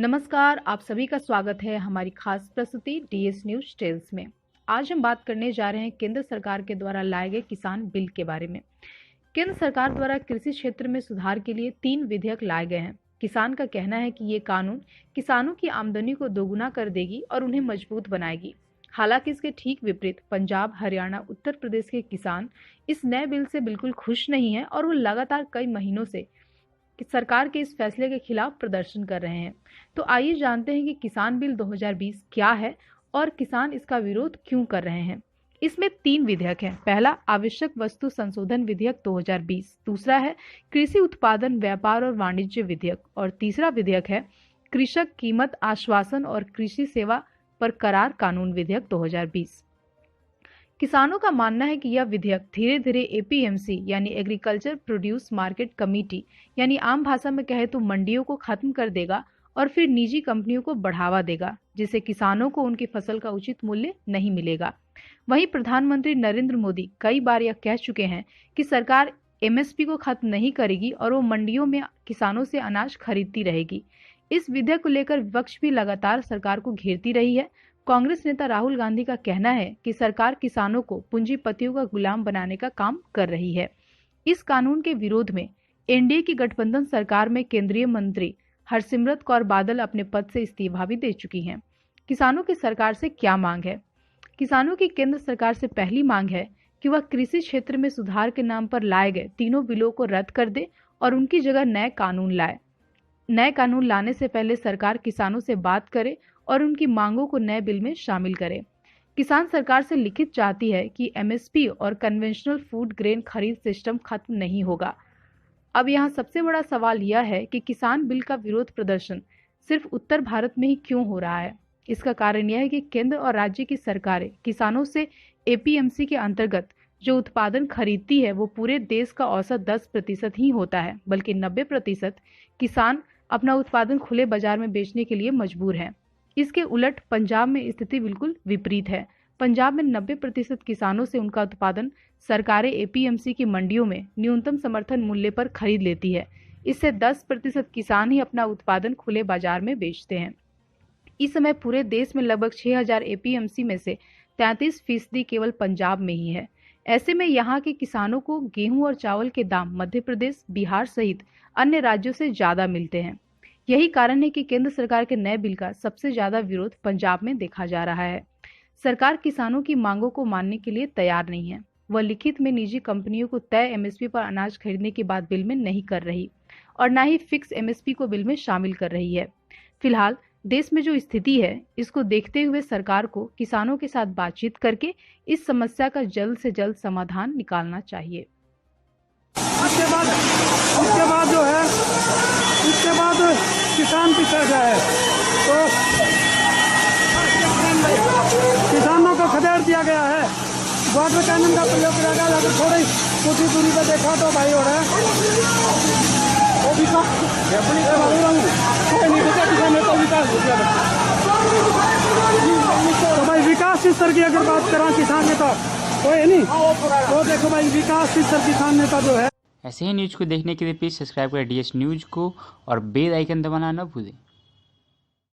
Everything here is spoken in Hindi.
नमस्कार, आप सभी का स्वागत है हमारी खास प्रस्तुति डीएस न्यूज टेल्स में। आज हम बात करने जा रहे हैं केंद्र सरकार के द्वारा लाए गए किसान बिल के बारे में। केंद्र सरकार द्वारा कृषि क्षेत्र में सुधार के लिए 3 विधेयक लाए गए हैं। किसान का कहना है कि ये कानून किसानों की आमदनी को दोगुना कर देगी और उन्हें मजबूत बनाएगी। हालांकि इसके ठीक विपरीत पंजाब, हरियाणा, उत्तर प्रदेश के किसान इस नए बिल से बिल्कुल खुश नहीं है और वो लगातार कई महीनों से सरकार के इस फैसले के खिलाफ प्रदर्शन कर रहे हैं। तो आइए जानते हैं कि किसान बिल 2020 क्या है और किसान इसका विरोध क्यों कर रहे हैं। इसमें 3 विधेयक हैं। पहला, आवश्यक वस्तु संशोधन विधेयक 2020, दूसरा है कृषि उत्पादन, व्यापार और वाणिज्य विधेयक और तीसरा विधेयक है कृषक कीमत आश्वासन और कृषि सेवा पर करार कानून विधेयक 2020। किसानों का मानना है कि यह विधेयक धीरे धीरे एपीएमसी यानी एग्रीकल्चर प्रोड्यूस मार्केट कमेटी यानी आम भाषा में कहे तो मंडियों को खत्म कर देगा और फिर निजी कंपनियों को बढ़ावा देगा, जिससे किसानों को उनकी फसल का उचित मूल्य नहीं मिलेगा। वहीं प्रधानमंत्री नरेंद्र मोदी कई बार यह कह चुके हैं कि सरकार एमएसपी को खत्म नहीं करेगी और वो मंडियों में किसानों से अनाज खरीदती रहेगी। इस विधेयक को लेकर विपक्ष भी लगातार सरकार को घेरती रही है। कांग्रेस नेता राहुल गांधी का कहना है कि सरकार किसानों को पूंजीपतियों का गुलाम बनाने का काम कर रही है। इस कानून के विरोध में एनडीए की गठबंधन सरकार में केंद्रीय मंत्री हरसिमरत कौर बादल अपने पद से इस्तीफा भी दे चुकी हैं। किसानों की सरकार से क्या मांग है? किसानों की केंद्र सरकार से पहली मांग है कि वह कृषि क्षेत्र में सुधार के नाम पर लाए गए तीनों बिलों को रद्द कर दे और उनकी जगह नए कानून लाए। नए कानून लाने से पहले सरकार किसानों से बात करे और उनकी मांगों को नए बिल में शामिल करे। किसान सरकार से लिखित चाहती है कि एमएसपी और कन्वेंशनल फूड ग्रेन खरीद सिस्टम खत्म नहीं होगा। अब यहाँ सबसे बड़ा सवाल यह है कि किसान बिल का विरोध प्रदर्शन सिर्फ उत्तर भारत में ही क्यों हो रहा है। इसका कारण यह है कि केंद्र और राज्य की सरकारें किसानों से एपीएमसी के अंतर्गत जो उत्पादन खरीदती है वो पूरे देश का औसत 10% ही होता है, बल्कि 90% किसान अपना उत्पादन खुले बाजार में बेचने के लिए मजबूर हैं। इसके उलट पंजाब में स्थिति बिल्कुल विपरीत है। पंजाब में 90% किसानों से उनका उत्पादन सरकारें एपीएमसी की मंडियों में न्यूनतम समर्थन मूल्य पर खरीद लेती है। इससे 10% किसान ही अपना उत्पादन खुले बाजार में बेचते हैं। इस समय पूरे देश में लगभग 6000 एपीएमसी में से 33% केवल पंजाब में ही है। ऐसे में यहाँ के किसानों को गेहूं और चावल के दाम मध्य प्रदेश, बिहार सहित अन्य राज्यों से ज्यादा मिलते हैं। यही कारण है कि केंद्र सरकार के नए बिल का सबसे ज्यादा विरोध पंजाब में देखा जा रहा है। सरकार किसानों की मांगों को मानने के लिए तैयार नहीं है। वह लिखित में निजी कंपनियों को तय एमएसपी पर अनाज खरीदने की बात बिल में नहीं कर रही और न ही फिक्स एमएसपी को बिल में शामिल कर रही है। फिलहाल देश में जो स्थिति है, इसको देखते हुए सरकार को किसानों के साथ बातचीत करके इस समस्या का जल्द से जल्द समाधान निकालना चाहिए। इसके बाद किसान पिछड़ जाए तो किसानों को खदेड़ दिया गया है। वाटर कैनन का प्रयोग किया गया। अगर थोड़ी कुछ दूरी पर देखा तो भाई हो रहा है तो भाई विकास स्तर की अगर बात करें किसान नेता तो है नहीं, तो देखो भाई विकास स्तर किसान नेता जो है। ऐसे ही न्यूज़ को देखने के लिए प्लीज़ सब्सक्राइब करें डीएस न्यूज़ को और बेल आइकन दबाना न भूलें।